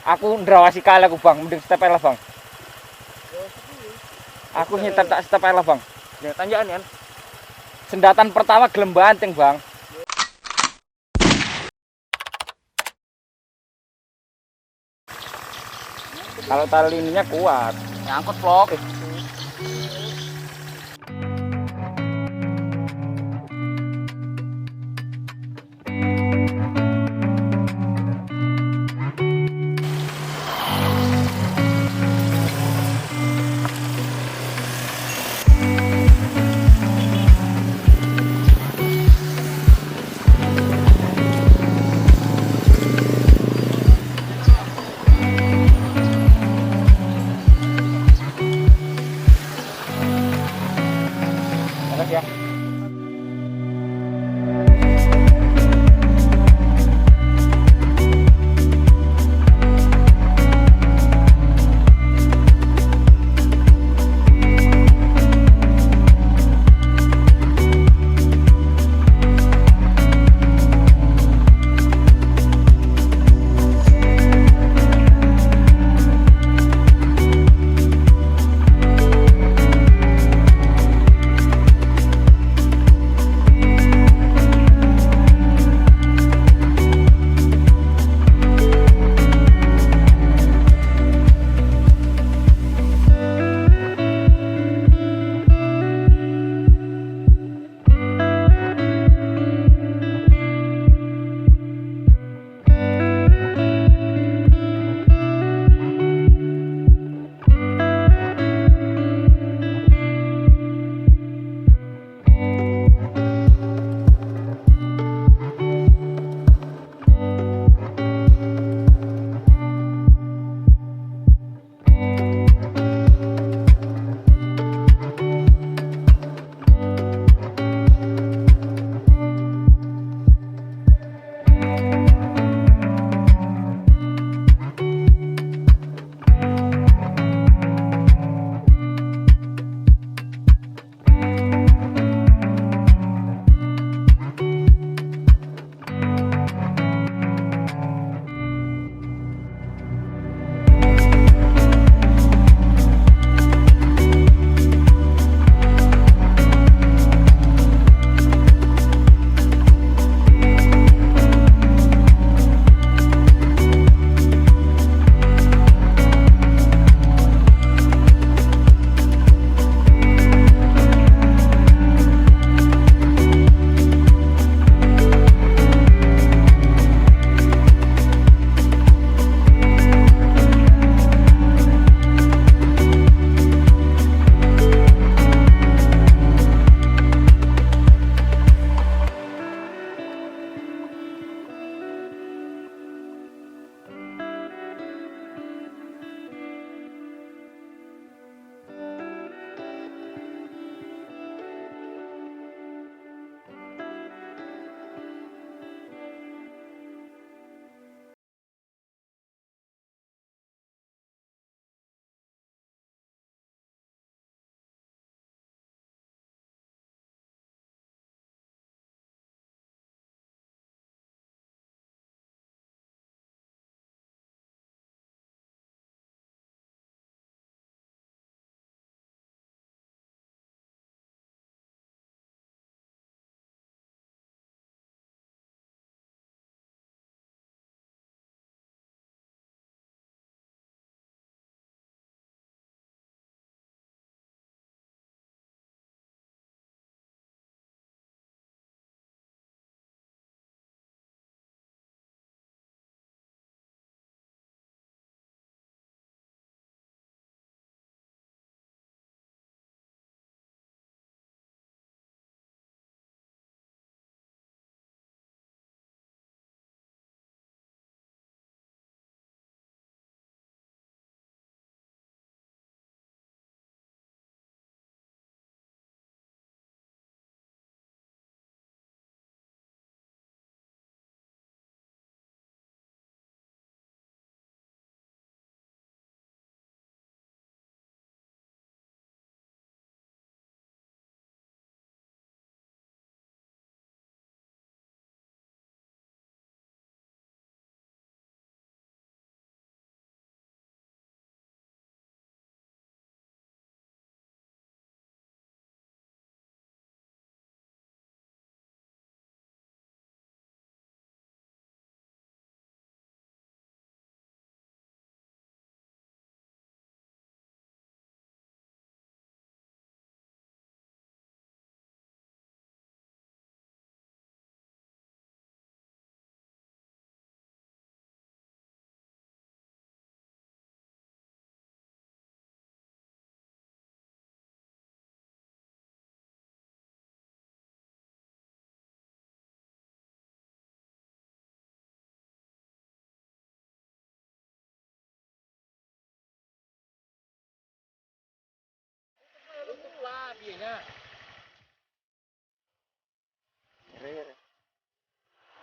Aku ndrawasi kali aku bang, mending step lah bang. Aku nyetet tak step lah bang. Ya tanjakan kan. Sendatan pertama gelem banting bang. Kalau tali ininya kuat, Nyangkut vlog.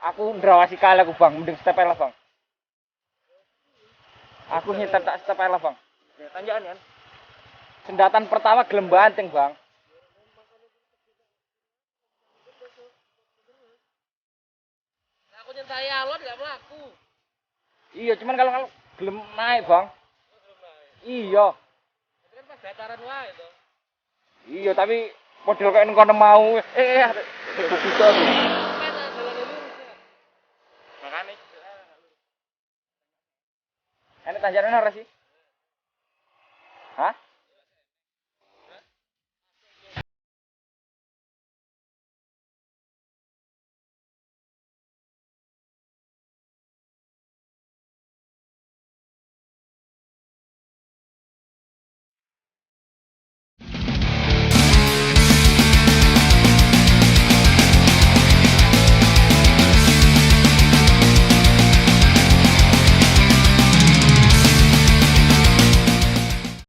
Aku ndrawasi kali aku bang, mending stepel lah bang. Aku nyetet tak stepel lah bang. Ya, tanjakan kan. Sendatan pertama gelem banting bang. Aku nyentai alon gak melaku. Iya, cuman kalau gelem naik bang. Iya. Itu kan pas dataran wae itu. Iya, tapi model kayak kono mau. Bisa tuh. Mana jalan lurus ya. Makane. Ini tanjakan ora sih? Hah?